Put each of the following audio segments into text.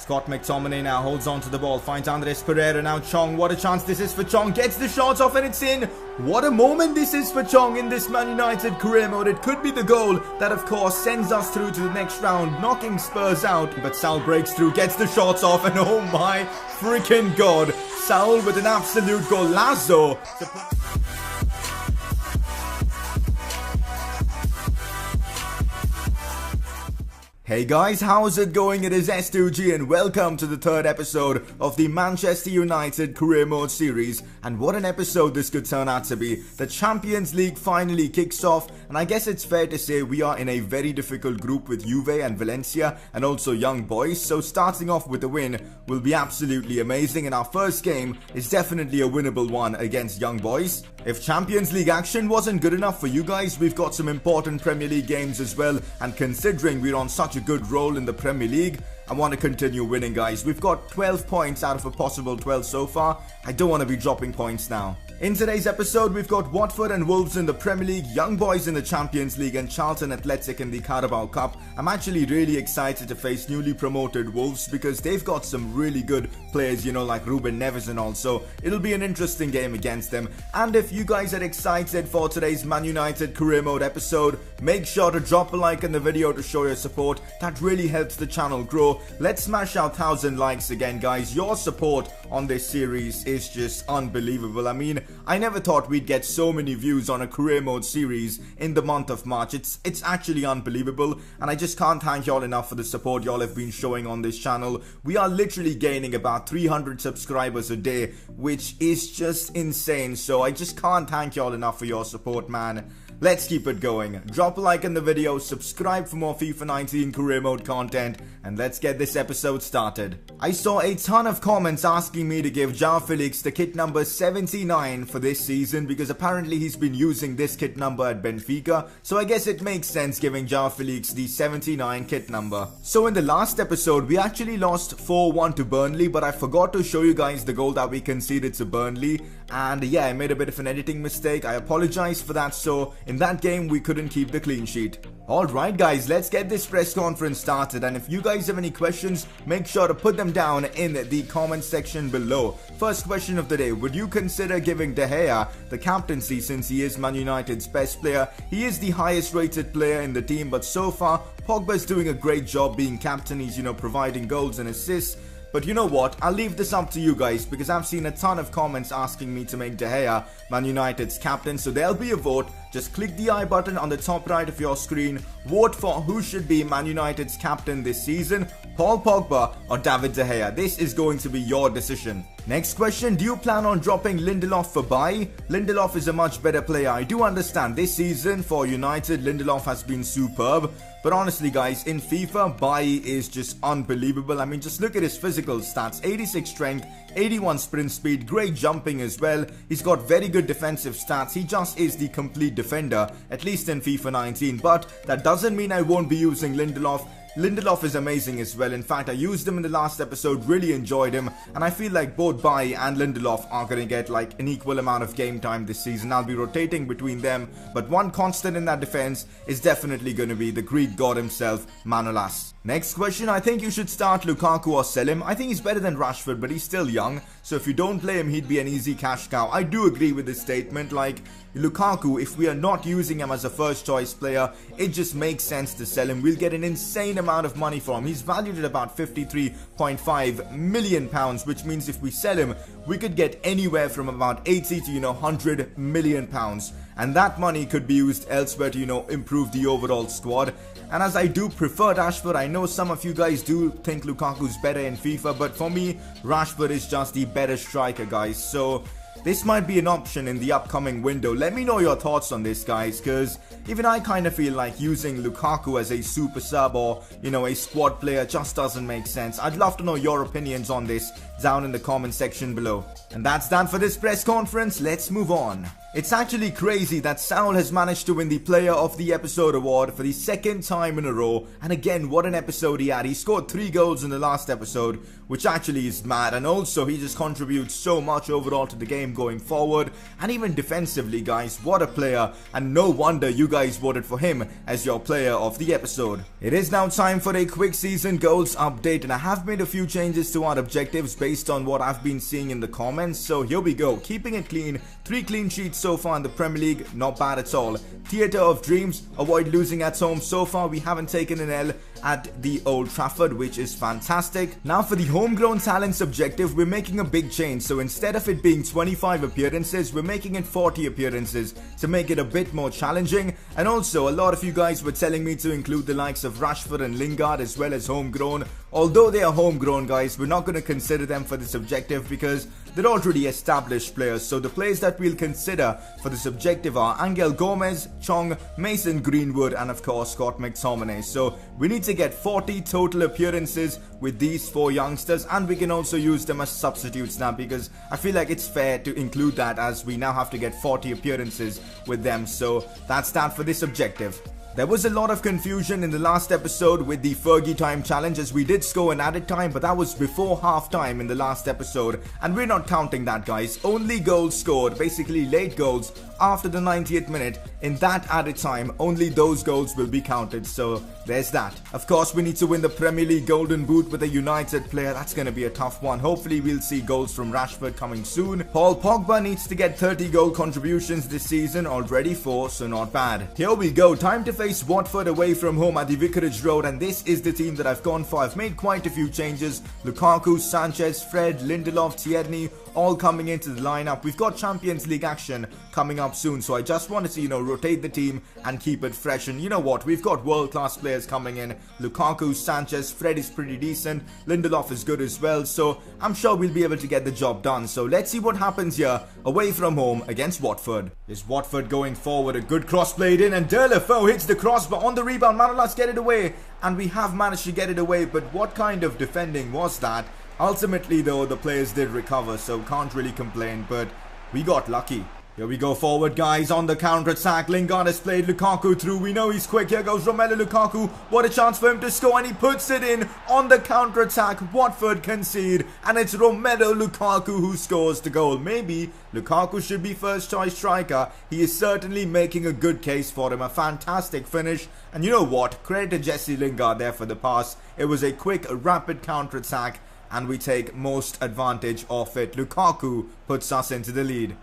Scott McTominay now holds on to the ball, finds Andres Pereira, now Chong, what a chance this is for Chong, gets the shot off and it's in. What a moment this is for Chong in this Man United career mode. It could be the goal that of course sends us through to the next round, knocking Spurs out, but Saul breaks through, gets the shots off, and oh my freaking god, Saul with an absolute golazo. Hey guys, how's it going? It is S2G and welcome to the third episode of the Manchester United Career Mode series. And what an episode this could turn out to be. The Champions League finally kicks off, and I guess it's fair to say we are in a very difficult group with Juve and Valencia and also Young Boys. So starting off with a win will be absolutely amazing, and our first game is definitely a winnable one against Young Boys. If Champions League action wasn't good enough for you guys, we've got some important Premier League games as well, and considering we're on such a good roll in the Premier League, I want to continue winning, guys. We've got 12 points out of a possible 12 so far. I don't want to be dropping points now. In today's episode, we've got Watford and Wolves in the Premier League, Young Boys in the Champions League, and Charlton Athletic in the Carabao Cup. I'm actually really excited to face newly promoted Wolves because they've got some really good players, you know, like Ruben Neves and all. So it'll be an interesting game against them. And if you guys are excited for today's Man United Career Mode episode, make sure to drop a like in the video to show your support. That really helps the channel grow. Let's smash out 1,000 likes again, guys. Your support on this series is just unbelievable. I mean, I never thought we'd get so many views on a career mode series in the month of March. It's actually unbelievable, and I just can't thank y'all enough for the support y'all have been showing on this channel. We are literally gaining about 300 subscribers a day, which is just insane. So I just can't thank y'all enough for your support, man. Let's keep it going. Drop a like in the video, subscribe for more FIFA 19 career mode content, and let's get this episode started. I saw a ton of comments asking me to give João Felix the kit number 79 for this season because apparently he's been using this kit number at Benfica, so I guess it makes sense giving João Felix the 79 kit number. So in the last episode, we actually lost 4-1 to Burnley, but I forgot to show you guys the goal that we conceded to Burnley, and yeah, I made a bit of an editing mistake. I apologize for that. So in that game, we couldn't keep the clean sheet. Alright guys, let's get this press conference started, and if you guys have any questions, make sure to put them down in the comment section below. First question of the day: would you consider giving De Gea the captaincy since he is Man United's best player? He is the highest rated player in the team, but so far Pogba's doing a great job being captain. He's, you know, providing goals and assists. But you know what, I'll leave this up to you guys because I've seen a ton of comments asking me to make De Gea Man United's captain, so there'll be a vote. Just click the I button on the top right of your screen, vote for who should be Man United's captain this season, Paul Pogba or David De Gea. This is going to be your decision. Next question: do you plan on dropping Lindelof for buy? Lindelof is a much better player. I do understand this season for United, Lindelof has been superb. But honestly guys, in FIFA, Bailly is just unbelievable. I mean, just look at his physical stats: 86 strength, 81 sprint speed, great jumping as well. He's got very good defensive stats. He just is the complete defender, at least in FIFA 19. But that doesn't mean I won't be using Lindelof. Lindelof is amazing as well. In fact, I used him in the last episode, really enjoyed him, and I feel like both Bailly and Lindelof are going to get like an equal amount of game time this season. I'll be rotating between them, but one constant in that defense is definitely going to be the Greek god himself, Manolas. Next question: I think you should start Lukaku or sell him. I think he's better than Rashford, but he's still young, so if you don't play him, he'd be an easy cash cow. I do agree with this statement. Like, Lukaku, if we are not using him as a first choice player, it just makes sense to sell him. We'll get an insane amount of money for him. He's valued at about 53.5 million pounds, which means if we sell him, we could get anywhere from about 80 to 100 million pounds, and that money could be used elsewhere to improve the overall squad. And as I do prefer Rashford, I know some of you guys do think Lukaku's better in FIFA, but for me, Rashford is just the better striker, guys. So this might be an option in the upcoming window. Let me know your thoughts on this, guys, because even I kind of feel like using Lukaku as a super sub or, a squad player just doesn't make sense. I'd love to know your opinions on this down in the comment section below. And that's done for this press conference. Let's move on. It's actually crazy that Saul has managed to win the Player of the Episode award for the second time in a row. And again, what an episode he had. He scored 3 goals in the last episode, which actually is mad. And also, he just contributes so much overall to the game. game going forward. And even defensively, guys, what a player, and no wonder you guys voted for him as your player of the episode. It is now time for a quick season goals update, and I have made a few changes to our objectives based on what I've been seeing in the comments. So here we go, keeping it clean, 3 clean sheets so far in the Premier League, not bad at all. Theatre of Dreams, avoid losing at home. So far we haven't taken an L at the Old Trafford, which is fantastic. Now for the homegrown talents objective, we're making a big change. So instead of it being 25 appearances, we're making it 40 appearances to make it a bit more challenging. And also, a lot of you guys were telling me to include the likes of Rashford and Lingard as well as homegrown. Although they are homegrown, guys, we're not going to consider them for this objective because they're already established players. So the players that we'll consider for this objective are Angel Gomez, Chong, Mason Greenwood, and of course Scott McTominay. So we need to get 40 total appearances with these 4 youngsters, and we can also use them as substitutes now because I feel like it's fair to include that as we now have to get 40 appearances with them. So that's that for this objective. There was a lot of confusion in the last episode with the Fergie time challenge, as we did score an added time, but that was before half time in the last episode, and we're not counting that, guys. Only goals scored, basically late goals after the 90th minute, in that added time, only those goals will be counted. So there's that. Of course, we need to win the Premier League Golden Boot with a United player. That's going to be a tough one. Hopefully we'll see goals from Rashford coming soon. Paul Pogba needs to get 30 goal contributions this season, already 4, so not bad. Here we go, time to face Watford away from home at the Vicarage Road, and this is the team that I've gone for. I've made quite a few changes. Lukaku, Sanchez, Fred, Lindelof, Tierney, all coming into the lineup. We've got Champions League action coming up soon, so I just wanted to, rotate the team and keep it fresh. And you know what, we've got world-class players coming in. Lukaku, Sanchez, Fred is pretty decent, Lindelof is good as well, so I'm sure we'll be able to get the job done. So let's see what happens here away from home against Watford. Is Watford going forward? A good cross played in, and Deulofeu hits the cross, but on the rebound Manolas get it away, and we have managed to get it away. But what kind of defending was that? Ultimately though, the players did recover, so can't really complain, but we got lucky. Here we go forward, guys, on the counter-attack. Lingard has played Lukaku through. We know he's quick. Here goes Romelu Lukaku. What a chance for him to score, and he puts it in on the counter-attack. Watford concede, and it's Romelu Lukaku who scores the goal. Maybe Lukaku should be first-choice striker. He is certainly making a good case for him. A fantastic finish. And you know what? Credit to Jesse Lingard there for the pass. It was a quick, rapid counter-attack, and we take most advantage of it. Lukaku puts us into the lead.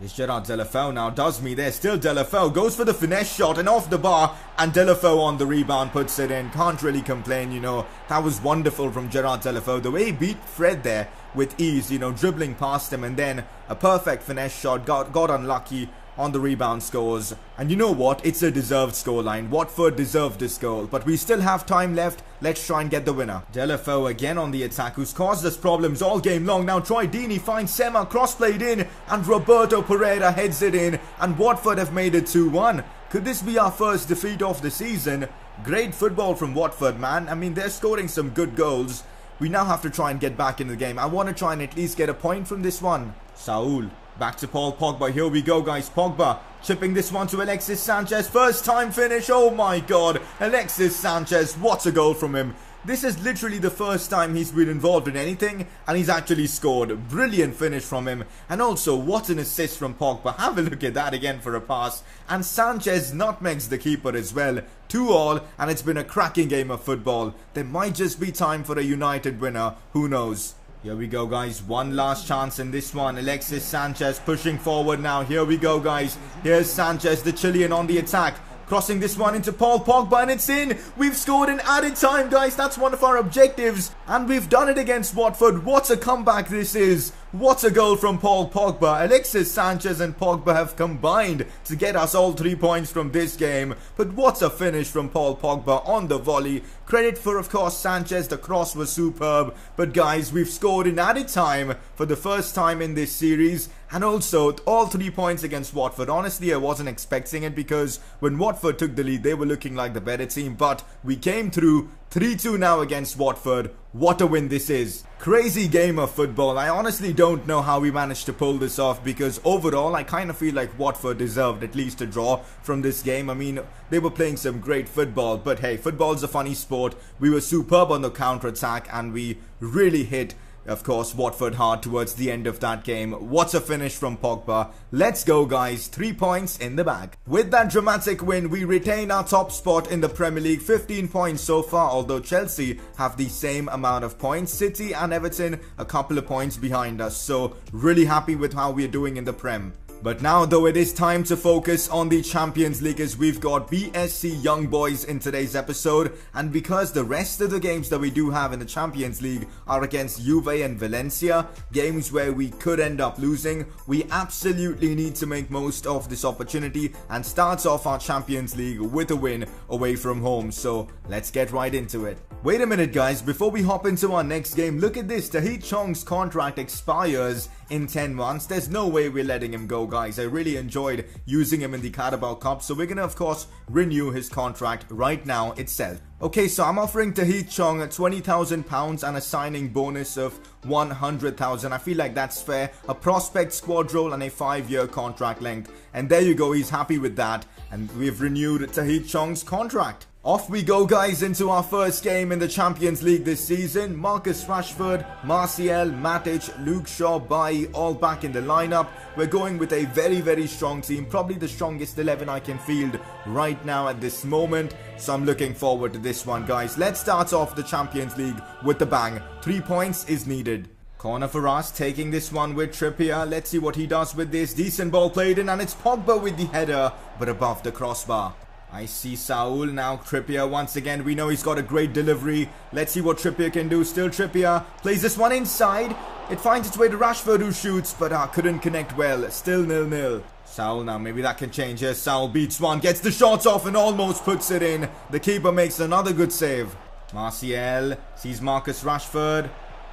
It's Gerard Deulofeu now, does me there. Still Deulofeu goes for the finesse shot and off the bar, and Deulofeu on the rebound puts it in. Can't really complain, That was wonderful from Gerard Deulofeu. The way he beat Fred there with ease, dribbling past him, and then a perfect finesse shot. Got unlucky on the rebound, scores. And you know what? It's a deserved scoreline. Watford deserved this goal, but we still have time left. Let's try and get the winner. Deulofeu again on the attack, who's caused us problems all game long. Now Troy Deeney finds Sema, cross played in, and Roberto Pereira heads it in, and Watford have made it 2-1. Could this be our first defeat of the season? Great football from Watford, man. I mean, they're scoring some good goals. We now have to try and get back in the game. I want to try and at least get a point from this one. Saul. Back to Paul Pogba. Here we go, guys. Pogba chipping this one to Alexis Sanchez. First time finish. Oh my god. Alexis Sanchez. What a goal from him. This is literally the first time he's been involved in anything, and he's actually scored. Brilliant finish from him. And also, what an assist from Pogba. Have a look at that again for a pass. And Sanchez nutmegs the keeper as well. 2-2, and it's been a cracking game of football. There might just be time for a United winner. Who knows? Here we go, guys. One last chance in this one. Alexis Sanchez pushing forward now. Here we go, guys. Here's Sanchez, the Chilean, on the attack. Crossing this one into Paul Pogba, and it's in. We've scored in added time, guys. That's one of our objectives. And we've done it against Watford. What a comeback this is. What a goal from Paul Pogba. Alexis Sanchez and Pogba have combined to get us all 3 points from this game. But what a finish from Paul Pogba on the volley. Credit for, of course, Sanchez. The cross was superb. But guys, we've scored in added time for the first time in this series. And also, all 3 points against Watford. Honestly, I wasn't expecting it because when Watford took the lead, they were looking like the better team. But we came through. 3-2 now against Watford. What a win this is. Crazy game of football. I honestly don't know how we managed to pull this off because overall I kind of feel like Watford deserved at least a draw from this game. I mean, they were playing some great football, but hey, football's a funny sport. We were superb on the counter-attack and we really hit of course, Watford hard towards the end of that game. What a finish from Pogba. Let's go, guys. 3 points in the bag. With that dramatic win, we retain our top spot in the Premier League. 15 points so far, although Chelsea have the same amount of points. City and Everton a couple of points behind us. So really happy with how we're doing in the Prem. But now, though, it is time to focus on the Champions League, as we've got BSC Young Boys in today's episode. And because the rest of the games that we do have in the Champions League are against Juve and Valencia, games where we could end up losing, we absolutely need to make most of this opportunity and start off our Champions League with a win away from home. So let's get right into it. Wait a minute, guys, before we hop into our next game, look at this. Tahith Chong's contract expires in 10 months. There's no way we're letting him go, guys. I really enjoyed using him in the Carabao Cup, so we're gonna, of course, renew his contract right now itself. Okay, so I'm offering Tahith Chong £20,000 and a signing bonus of 100,000. I feel like that's fair. A prospect squad role and a 5-year contract length. And there you go, he's happy with that. And we've renewed Tahith Chong's contract. Off we go, guys, into our first game in the Champions League this season. Marcus Rashford, Martial, Matic, Luke Shaw, Bailly, all back in the lineup. We're going with a very, very strong team. Probably the strongest 11 I can field right now at this moment. So I'm looking forward to this one, guys. Let's start off the Champions League with the bang. 3 points is needed. Corner for us, taking this one with Trippier. Let's see what he does with this. Decent ball played in, and it's Pogba with the header, but above the crossbar. I see Saul now. Trippier once again. We know he's got a great delivery. Let's see what Trippier can do. Still Trippier plays this one inside. It finds its way to Rashford, who shoots, but couldn't connect well. Still 0-0. Saul now, maybe that can change here. Saul beats one, gets the shots off and almost puts it in. The keeper makes another good save. Martial sees Marcus Rashford.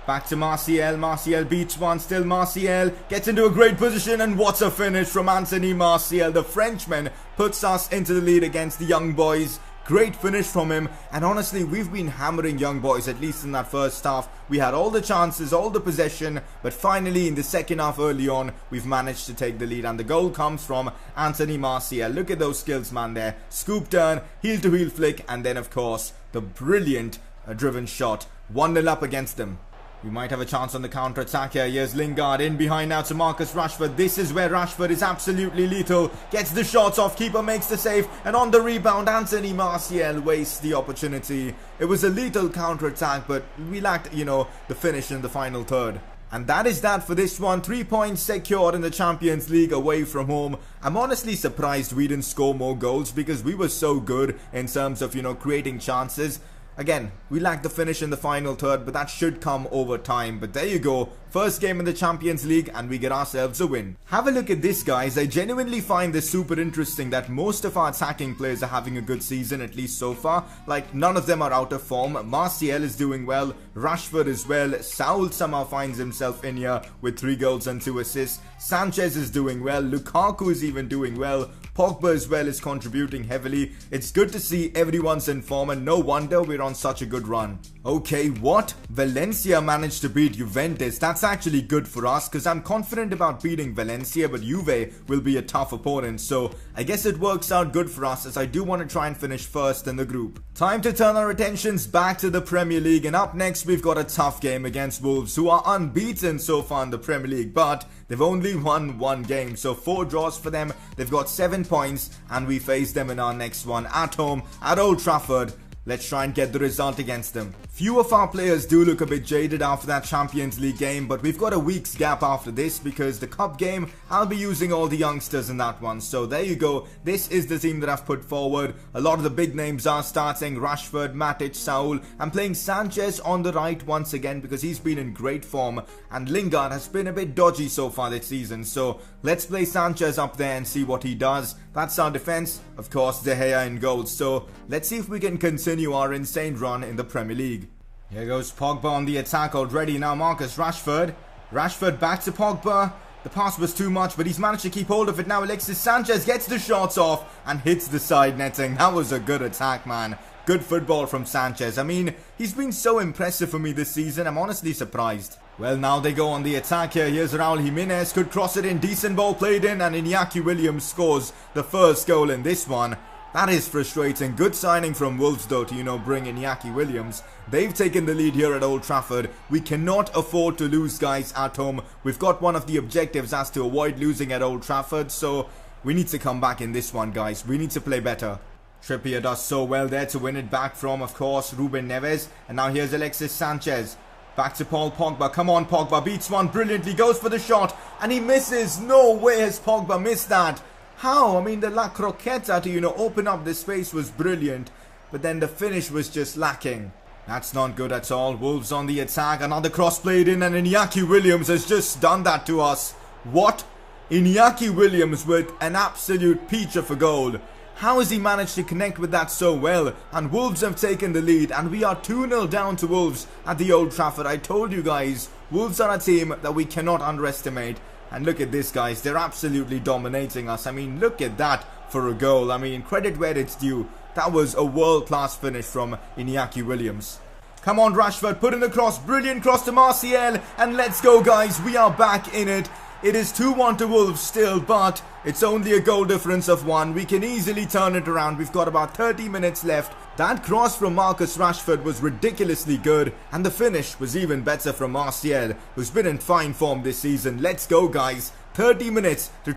Back to Martial. Martial beats one. Still Martial. Gets into a great position. And what a finish from Anthony Martial. The Frenchman puts us into the lead against the Young Boys. Great finish from him. And honestly, we've been hammering Young Boys, at least in that first half. We had all the chances, all the possession. But finally, in the second half early on, we've managed to take the lead. And the goal comes from Anthony Martial. Look at those skills, man, there. Scoop turn, heel-to-heel flick. And then, of course, the brilliant driven shot. 1-0 up against them. We might have a chance on the counter-attack here. Here's Lingard in behind now to Marcus Rashford. This is where Rashford is absolutely lethal. Gets the shots off. Keeper makes the save. And on the rebound, Anthony Martial wastes the opportunity. It was a lethal counter-attack, but we lacked, the finish in the final third. And that is that for this one. 3 points secured in the Champions League away from home. I'm honestly surprised we didn't score more goals because we were so good in terms of, creating chances. Again, we lacked the finish in the final third, but that should come over time. But there you go. First game in the Champions League and we get ourselves a win. Have a look at this, guys. I genuinely find this super interesting that most of our attacking players are having a good season, at least so far. Like, none of them are out of form. Martial is doing well. Rashford as well. Saul somehow finds himself in here with 3 goals and 2 assists. Sanchez is doing well. Lukaku is even doing well. Pogba as well is contributing heavily. It's good to see everyone's in form and no wonder we're on such a good run. Okay, what? Valencia managed to beat Juventus. That's actually good for us because I'm confident about beating Valencia, but Juve will be a tough opponent. So I guess it works out good for us as I do want to try and finish first in the group. Time to turn our attentions back to the Premier League, and up next we've got a tough game against Wolves, who are unbeaten so far in the Premier League, but they've only won 1 game, so 4 draws for them. They've got 7 points and we face them in our next one at home at Old Trafford. Let's try and get the result against them. Few of our players do look a bit jaded after that Champions League game, but we've got a week's gap after this because the cup game, I'll be using all the youngsters in that one. So there you go. This is the team that I've put forward. A lot of the big names are starting. Rashford, Matic, Saul. I'm playing Sanchez on the right once again because he's been in great form. And Lingard has been a bit dodgy so far this season. So let's play Sanchez up there and see what he does. That's our defense. Of course, De Gea in goal. So let's see if we can continue our insane run in the Premier League. Here goes Pogba on the attack already. Now Marcus Rashford. Rashford back to Pogba. The pass was too much, but he's managed to keep hold of it now. Alexis Sanchez gets the shots off and hits the side netting. That was a good attack, man. Good football from Sanchez. I mean, he's been so impressive for me this season. I'm honestly surprised. Well, now they go on the attack here. Here's Raul Jimenez. Could cross it in. Decent ball played in. And Iñaki Williams scores the first goal in this one. That is frustrating. Good signing from Wolves though to, bring in Iñaki Williams. They've taken the lead here at Old Trafford. We cannot afford to lose, guys, at home. We've got one of the objectives as to avoid losing at Old Trafford, so we need to come back in this one, guys. We need to play better. Trippier does so well there to win it back from, of course, Ruben Neves. And now here's Alexis Sanchez. Back to Paul Pogba. Come on, Pogba. Beats one brilliantly. Goes for the shot. And he misses. No way has Pogba missed that. How? I mean, the La Croqueta to, open up the space was brilliant. But then the finish was just lacking. That's not good at all. Wolves on the attack. Another cross played in. And Iñaki Williams has just done that to us. What? Iñaki Williams with an absolute peach of a goal. How has he managed to connect with that so well? And Wolves have taken the lead and we are 2-0 down to Wolves at the Old Trafford. I told you guys, Wolves are a team that we cannot underestimate. And look at this, guys. They're absolutely dominating us. I mean, look at that for a goal. I mean, credit where it's due. That was a world-class finish from Iñaki Williams. Come on, Rashford. Put in the cross. Brilliant cross to Martial. And let's go, guys. We are back in it. It is 2-1 to Wolves still, but it's only a goal difference of 1. We can easily turn it around. We've got about 30 minutes left. That cross from Marcus Rashford was ridiculously good, and the finish was even better from Martial, who's been in fine form this season. Let's go, guys. 30 minutes to